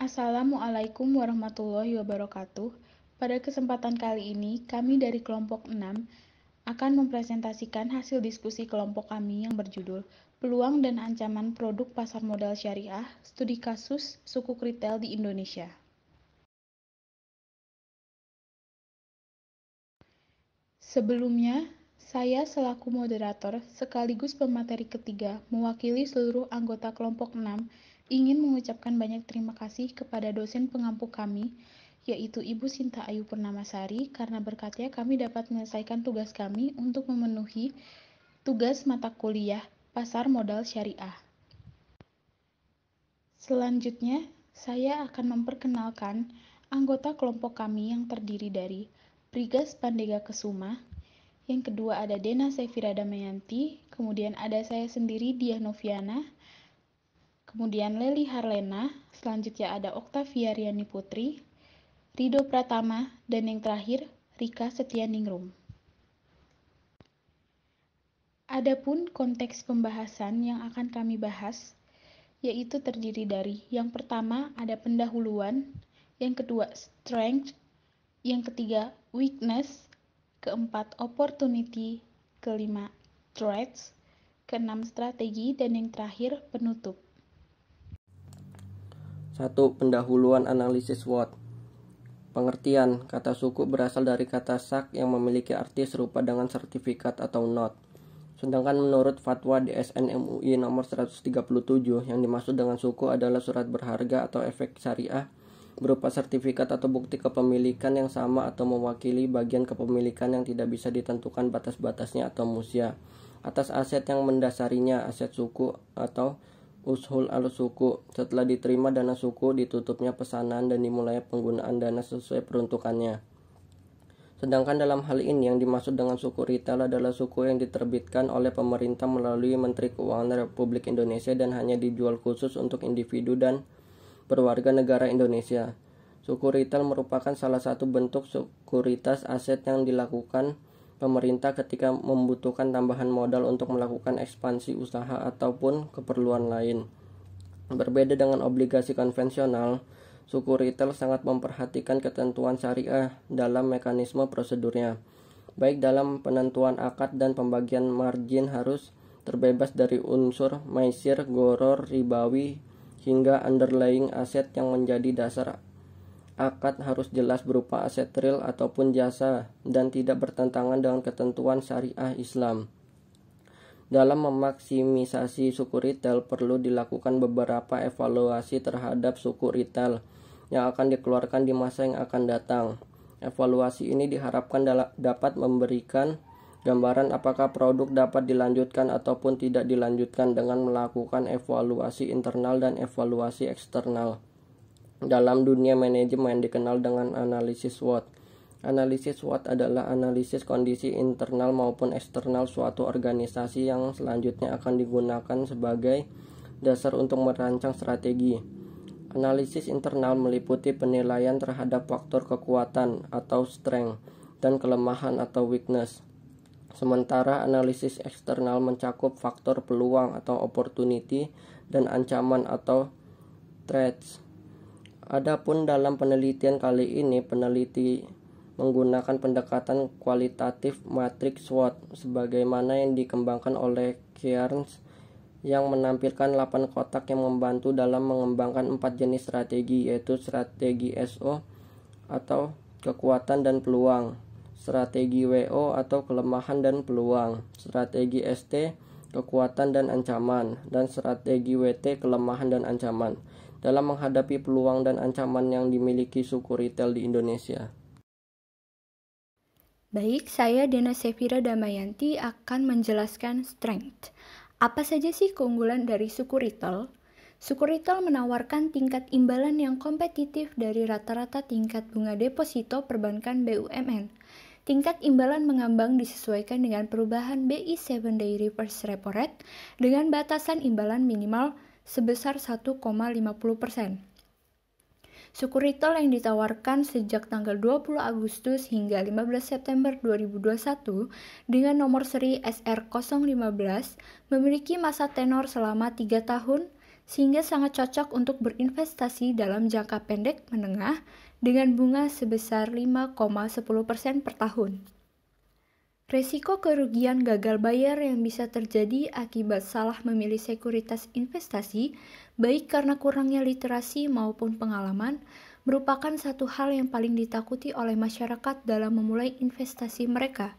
Assalamualaikum warahmatullahi wabarakatuh. Pada kesempatan kali ini, kami dari kelompok 6 akan mempresentasikan hasil diskusi kelompok kami yang berjudul Peluang dan Ancaman Produk Pasar Modal Syariah, Studi Kasus Sukuk Retail di Indonesia. Sebelumnya, saya selaku moderator sekaligus pemateri ketiga mewakili seluruh anggota kelompok 6 ingin mengucapkan banyak terima kasih kepada dosen pengampu kami, yaitu Ibu Sinta Ayu Purnamasari, karena berkatnya kami dapat menyelesaikan tugas kami untuk memenuhi tugas mata kuliah Pasar Modal Syariah. Selanjutnya, saya akan memperkenalkan anggota kelompok kami yang terdiri dari Prigas Pandega Kesuma, yang kedua ada Dena Sefira Damayanti, kemudian ada saya sendiri Diah Noviana, kemudian Leli Harlena, selanjutnya ada Oktavia Riani Putri, Rido Pratama, dan yang terakhir Rika Setianingrum. Adapun konteks pembahasan yang akan kami bahas yaitu terdiri dari yang pertama ada pendahuluan, yang kedua strength, yang ketiga weakness, keempat opportunity, kelima threats, keenam strategi, dan yang terakhir penutup. 1. Pendahuluan analisis SWOT. Pengertian, kata suku berasal dari kata sak yang memiliki arti serupa dengan sertifikat atau not. Sedangkan menurut fatwa DSN MUI nomor 137, yang dimaksud dengan suku adalah surat berharga atau efek syariah berupa sertifikat atau bukti kepemilikan yang sama atau mewakili bagian kepemilikan yang tidak bisa ditentukan batas-batasnya atau musya atas aset yang mendasarinya, aset suku atau ushul al-suku. Setelah diterima dana suku, ditutupnya pesanan dan dimulai penggunaan dana sesuai peruntukannya. Sedangkan dalam hal ini yang dimaksud dengan suku retail adalah suku yang diterbitkan oleh pemerintah melalui Menteri Keuangan Republik Indonesia dan hanya dijual khusus untuk individu dan berwarga negara Indonesia. Suku retail merupakan salah satu bentuk sekuritas aset yang dilakukan pemerintah ketika membutuhkan tambahan modal untuk melakukan ekspansi usaha ataupun keperluan lain. Berbeda dengan obligasi konvensional, suku retail sangat memperhatikan ketentuan syariah dalam mekanisme prosedurnya. Baik dalam penentuan akad dan pembagian margin harus terbebas dari unsur maisir, goror, ribawi, hingga underlying aset yang menjadi dasar akad harus jelas berupa aset real ataupun jasa dan tidak bertentangan dengan ketentuan syariah Islam. Dalam memaksimisasi suku retail perlu dilakukan beberapa evaluasi terhadap suku retail yang akan dikeluarkan di masa yang akan datang. Evaluasi ini diharapkan dapat memberikan gambaran apakah produk dapat dilanjutkan ataupun tidak dilanjutkan dengan melakukan evaluasi internal dan evaluasi eksternal. Dalam dunia manajemen dikenal dengan analisis SWOT. Analisis SWOT adalah analisis kondisi internal maupun eksternal suatu organisasi yang selanjutnya akan digunakan sebagai dasar untuk merancang strategi. Analisis internal meliputi penilaian terhadap faktor kekuatan atau strength dan kelemahan atau weakness. Sementara analisis eksternal mencakup faktor peluang atau opportunity dan ancaman atau threats. Adapun dalam penelitian kali ini, peneliti menggunakan pendekatan kualitatif matriks SWOT sebagaimana yang dikembangkan oleh Cairns yang menampilkan 8 kotak yang membantu dalam mengembangkan 4 jenis strategi, yaitu strategi SO atau kekuatan dan peluang, strategi WO atau kelemahan dan peluang, strategi ST kekuatan dan ancaman, dan strategi WT kelemahan dan ancaman dalam menghadapi peluang dan ancaman yang dimiliki suku retail di Indonesia. Baik, saya Dena Sefira Damayanti akan menjelaskan strength. Apa saja sih keunggulan dari suku retail? Suku retail menawarkan tingkat imbalan yang kompetitif dari rata-rata tingkat bunga deposito perbankan BUMN. Tingkat imbalan mengambang disesuaikan dengan perubahan BI 7-day reverse repo rate dengan batasan imbalan minimal sebesar 1,50%. Suku retail yang ditawarkan sejak tanggal 20 Agustus hingga 15 September 2021 dengan nomor seri SR015 memiliki masa tenor selama 3 tahun sehingga sangat cocok untuk berinvestasi dalam jangka pendek menengah dengan bunga sebesar 5,10% per tahun. Resiko kerugian gagal bayar yang bisa terjadi akibat salah memilih sekuritas investasi, baik karena kurangnya literasi maupun pengalaman, merupakan satu hal yang paling ditakuti oleh masyarakat dalam memulai investasi mereka.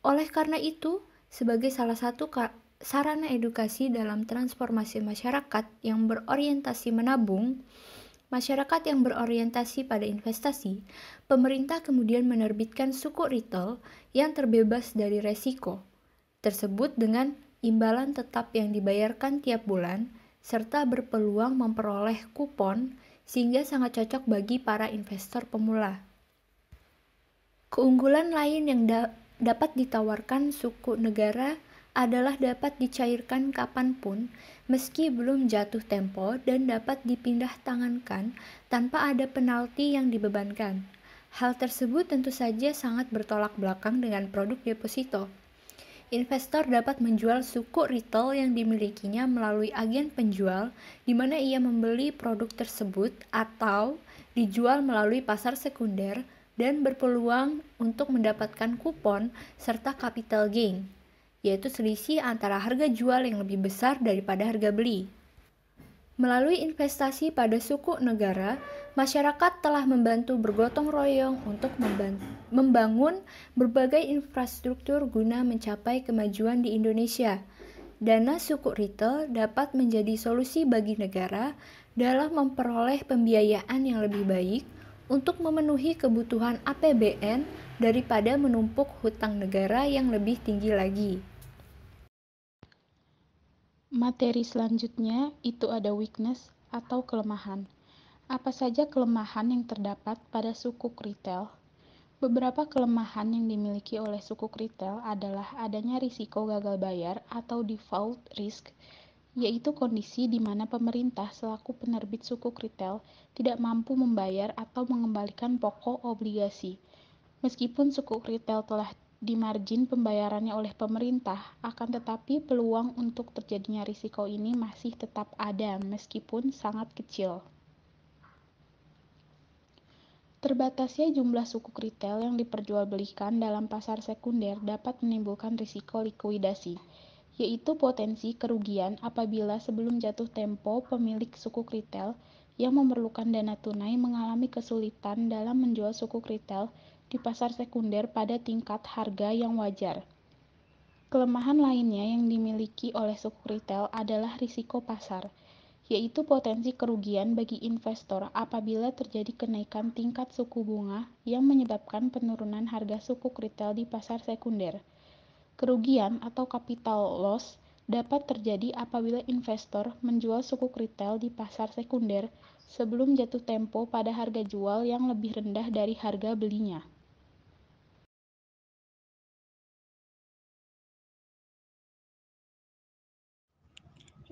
Oleh karena itu, sebagai salah satu sarana edukasi dalam transformasi masyarakat yang berorientasi menabung, masyarakat yang berorientasi pada investasi, pemerintah kemudian menerbitkan suku retail yang terbebas dari resiko, tersebut dengan imbalan tetap yang dibayarkan tiap bulan, serta berpeluang memperoleh kupon, sehingga sangat cocok bagi para investor pemula. Keunggulan lain yang dapat ditawarkan suku negara adalah dapat dicairkan kapanpun meski belum jatuh tempo dan dapat dipindah tangankan tanpa ada penalti yang dibebankan. Hal tersebut tentu saja sangat bertolak belakang dengan produk deposito. Investor dapat menjual suku retail yang dimilikinya melalui agen penjual di mana ia membeli produk tersebut atau dijual melalui pasar sekunder dan berpeluang untuk mendapatkan kupon serta capital gain, yaitu selisih antara harga jual yang lebih besar daripada harga beli. Melalui investasi pada suku negara, masyarakat telah membantu bergotong royong untuk membangun berbagai infrastruktur guna mencapai kemajuan di Indonesia. Dana suku retail dapat menjadi solusi bagi negara dalam memperoleh pembiayaan yang lebih baik untuk memenuhi kebutuhan APBN daripada menumpuk hutang negara yang lebih tinggi lagi. Materi selanjutnya itu ada weakness atau kelemahan. Apa saja kelemahan yang terdapat pada sukuk retail? Beberapa kelemahan yang dimiliki oleh sukuk retail adalah adanya risiko gagal bayar atau default risk, yaitu kondisi di mana pemerintah selaku penerbit sukuk retail tidak mampu membayar atau mengembalikan pokok obligasi. Meskipun sukuk retail telah dimargin pembayarannya oleh pemerintah, akan tetapi peluang untuk terjadinya risiko ini masih tetap ada meskipun sangat kecil. Terbatasnya jumlah sukuk retail yang diperjualbelikan dalam pasar sekunder dapat menimbulkan risiko likuidasi, yaitu potensi kerugian apabila sebelum jatuh tempo pemilik sukuk retail yang memerlukan dana tunai mengalami kesulitan dalam menjual sukuk retail di pasar sekunder pada tingkat harga yang wajar. Kelemahan lainnya yang dimiliki oleh sukuk retail adalah risiko pasar, yaitu potensi kerugian bagi investor apabila terjadi kenaikan tingkat suku bunga yang menyebabkan penurunan harga sukuk retail di pasar sekunder. Kerugian atau capital loss dapat terjadi apabila investor menjual sukuk retail di pasar sekunder sebelum jatuh tempo pada harga jual yang lebih rendah dari harga belinya.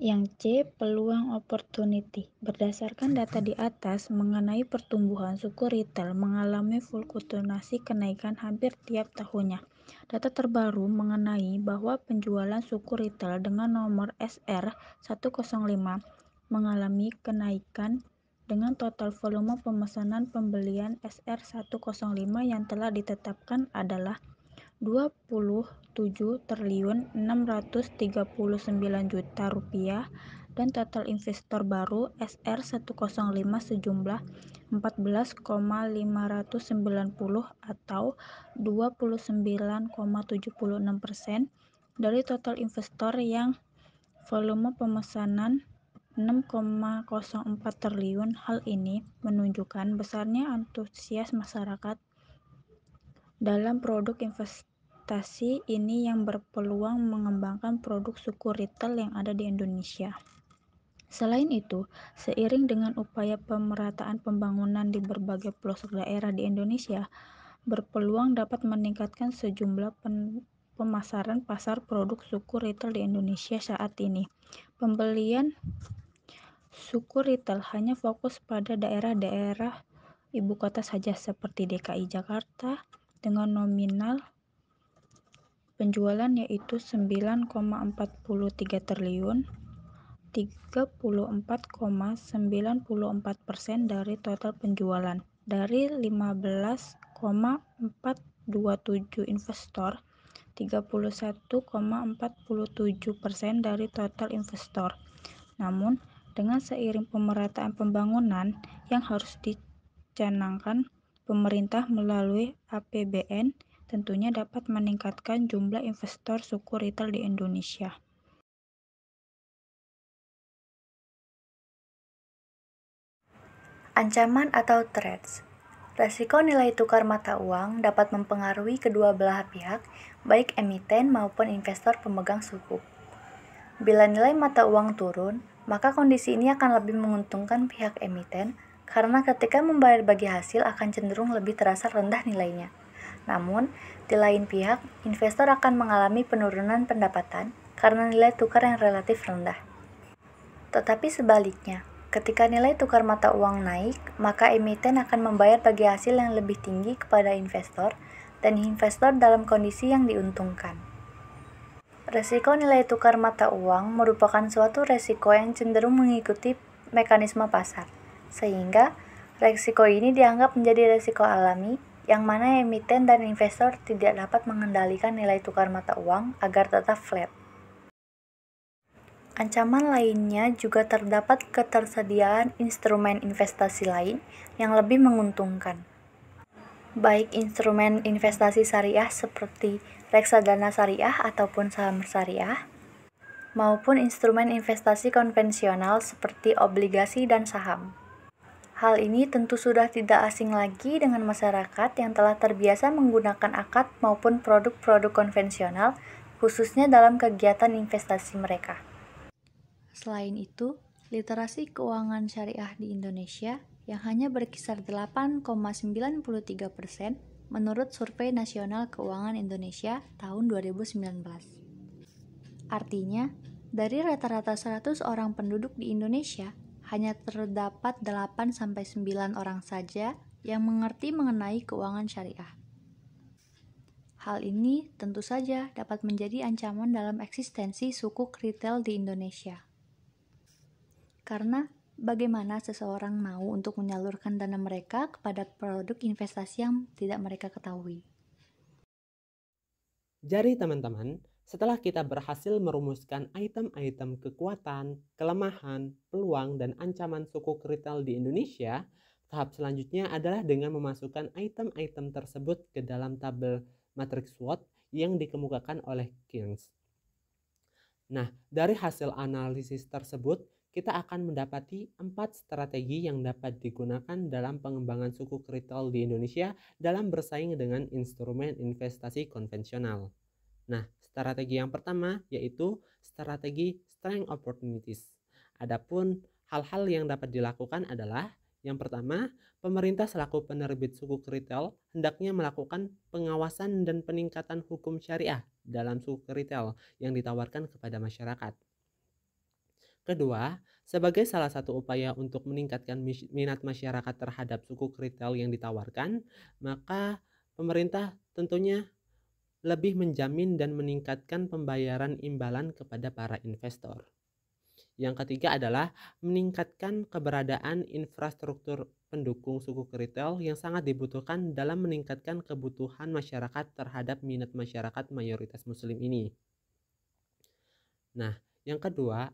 Yang C, peluang opportunity. Berdasarkan data di atas mengenai pertumbuhan suku retail mengalami fluktuasi kenaikan hampir tiap tahunnya. Data terbaru mengenai bahwa penjualan suku retail dengan nomor SR105 mengalami kenaikan dengan total volume pemesanan pembelian SR105 yang telah ditetapkan adalah 27 triliun 639 juta rupiah dan total investor baru SR105 sejumlah 14,590 atau 29,76% dari total investor yang volume pemesanan 6,04 triliun. Hal ini menunjukkan besarnya antusias masyarakat dalam produk investasi ini yang berpeluang mengembangkan produk suku retail yang ada di Indonesia. Selain itu, seiring dengan upaya pemerataan pembangunan di berbagai pelosok daerah di Indonesia, berpeluang dapat meningkatkan sejumlah pemasaran pasar produk suku retail di Indonesia saat ini. Pembelian suku retail hanya fokus pada daerah-daerah ibu kota saja seperti DKI Jakarta dengan nominal penjualan yaitu 9,43 triliun 34,94% dari total penjualan. Dari 15,427 investor, 31,47% dari total investor. Namun, dengan seiring pemerataan pembangunan yang harus dicanangkan pemerintah melalui APBN, tentunya dapat meningkatkan jumlah investor suku retail di Indonesia. Ancaman atau threats. Resiko nilai tukar mata uang dapat mempengaruhi kedua belah pihak, baik emiten maupun investor pemegang sukuk. Bila nilai mata uang turun, maka kondisi ini akan lebih menguntungkan pihak emiten karena ketika membayar bagi hasil akan cenderung lebih terasa rendah nilainya. Namun, di lain pihak, investor akan mengalami penurunan pendapatan karena nilai tukar yang relatif rendah. Tetapi sebaliknya, ketika nilai tukar mata uang naik, maka emiten akan membayar bagi hasil yang lebih tinggi kepada investor dan investor dalam kondisi yang diuntungkan. Resiko nilai tukar mata uang merupakan suatu resiko yang cenderung mengikuti mekanisme pasar, sehingga resiko ini dianggap menjadi resiko alami yang mana emiten dan investor tidak dapat mengendalikan nilai tukar mata uang agar tetap flat. Ancaman lainnya juga terdapat ketersediaan instrumen investasi lain yang lebih menguntungkan, baik instrumen investasi syariah seperti reksadana syariah ataupun saham syariah, maupun instrumen investasi konvensional seperti obligasi dan saham. Hal ini tentu sudah tidak asing lagi dengan masyarakat yang telah terbiasa menggunakan akad maupun produk-produk konvensional, khususnya dalam kegiatan investasi mereka. Selain itu, literasi keuangan syariah di Indonesia yang hanya berkisar 8,93% menurut Survei Nasional Keuangan Indonesia tahun 2019. Artinya, dari rata-rata 100 orang penduduk di Indonesia, hanya terdapat 8-9 orang saja yang mengerti mengenai keuangan syariah. Hal ini tentu saja dapat menjadi ancaman dalam eksistensi sukuk retail di Indonesia. Karena bagaimana seseorang mau untuk menyalurkan dana mereka kepada produk investasi yang tidak mereka ketahui. Jadi teman-teman, setelah kita berhasil merumuskan item-item kekuatan, kelemahan, peluang, dan ancaman sukuk retail di Indonesia, tahap selanjutnya adalah dengan memasukkan item-item tersebut ke dalam tabel matriks SWOT yang dikemukakan oleh Kearns. Nah, dari hasil analisis tersebut, kita akan mendapati 4 strategi yang dapat digunakan dalam pengembangan sukuk retail di Indonesia dalam bersaing dengan instrumen investasi konvensional. Nah, strategi yang pertama yaitu strategi strength opportunities. Adapun hal-hal yang dapat dilakukan adalah yang pertama, pemerintah selaku penerbit sukuk retail hendaknya melakukan pengawasan dan peningkatan hukum syariah dalam sukuk retail yang ditawarkan kepada masyarakat. Kedua, sebagai salah satu upaya untuk meningkatkan minat masyarakat terhadap sukuk retail yang ditawarkan, maka pemerintah tentunya lebih menjamin dan meningkatkan pembayaran imbalan kepada para investor. Yang ketiga adalah meningkatkan keberadaan infrastruktur pendukung sukuk retail yang sangat dibutuhkan dalam meningkatkan kebutuhan masyarakat terhadap minat masyarakat mayoritas muslim ini. Nah, yang kedua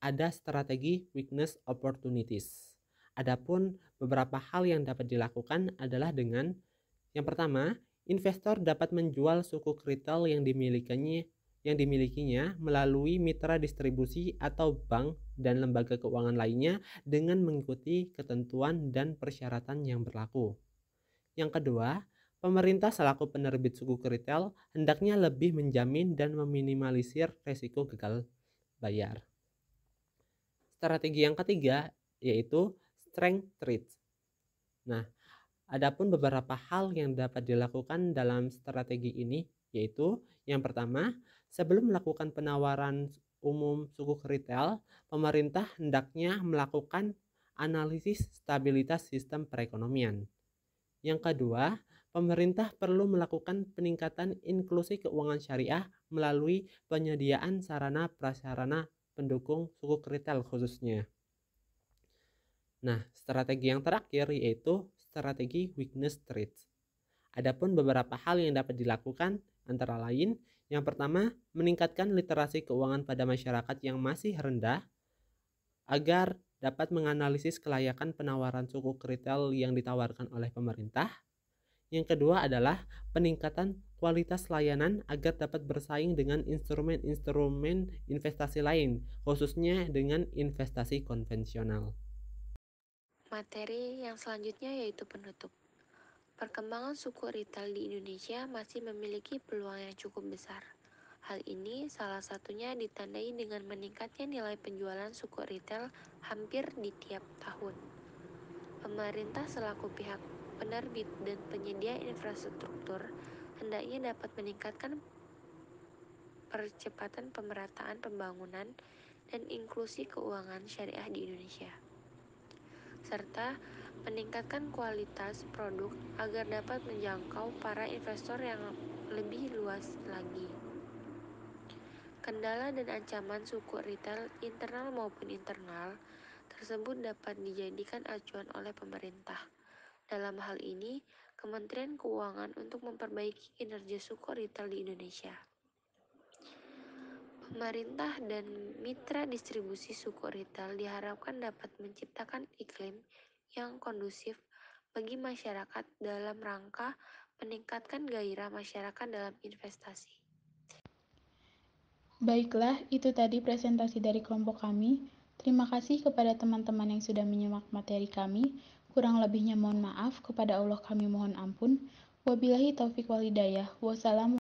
ada strategi weakness opportunities. Adapun beberapa hal yang dapat dilakukan adalah dengan yang pertama, investor dapat menjual sukuk retail yang dimilikinya melalui mitra distribusi atau bank dan lembaga keuangan lainnya dengan mengikuti ketentuan dan persyaratan yang berlaku. Yang kedua, pemerintah selaku penerbit sukuk retail hendaknya lebih menjamin dan meminimalisir risiko gagal bayar. Strategi yang ketiga yaitu strength trades. Nah, adapun beberapa hal yang dapat dilakukan dalam strategi ini yaitu yang pertama, sebelum melakukan penawaran umum sukuk retail, pemerintah hendaknya melakukan analisis stabilitas sistem perekonomian. Yang kedua, pemerintah perlu melakukan peningkatan inklusi keuangan syariah melalui penyediaan sarana prasarana pendukung suku retail khususnya. Nah, strategi yang terakhir yaitu strategi weakness traits. Adapun beberapa hal yang dapat dilakukan antara lain, yang pertama, meningkatkan literasi keuangan pada masyarakat yang masih rendah agar dapat menganalisis kelayakan penawaran suku retail yang ditawarkan oleh pemerintah. Yang kedua adalah peningkatan kualitas layanan agar dapat bersaing dengan instrumen-instrumen investasi lain, khususnya dengan investasi konvensional. Materi yang selanjutnya yaitu penutup. Perkembangan suku retail di Indonesia masih memiliki peluang yang cukup besar. Hal ini salah satunya ditandai dengan meningkatnya nilai penjualan suku retail hampir di tiap tahun. Pemerintah selaku pihak penerbit dan penyedia infrastruktur hendaknya dapat meningkatkan percepatan pemerataan pembangunan dan inklusi keuangan syariah di Indonesia, serta meningkatkan kualitas produk agar dapat menjangkau para investor yang lebih luas lagi. Kendala dan ancaman suku retail internal maupun internal tersebut dapat dijadikan acuan oleh pemerintah. Dalam hal ini, Kementerian Keuangan untuk memperbaiki kinerja suku retail di Indonesia. Pemerintah dan mitra distribusi suku retail diharapkan dapat menciptakan iklim yang kondusif bagi masyarakat dalam rangka meningkatkan gairah masyarakat dalam investasi. Baiklah, itu tadi presentasi dari kelompok kami. Terima kasih kepada teman-teman yang sudah menyimak materi kami. Kurang lebihnya mohon maaf, kepada Allah kami mohon ampun. Wabillahi taufiq wal hidayah. Wassalamualaikum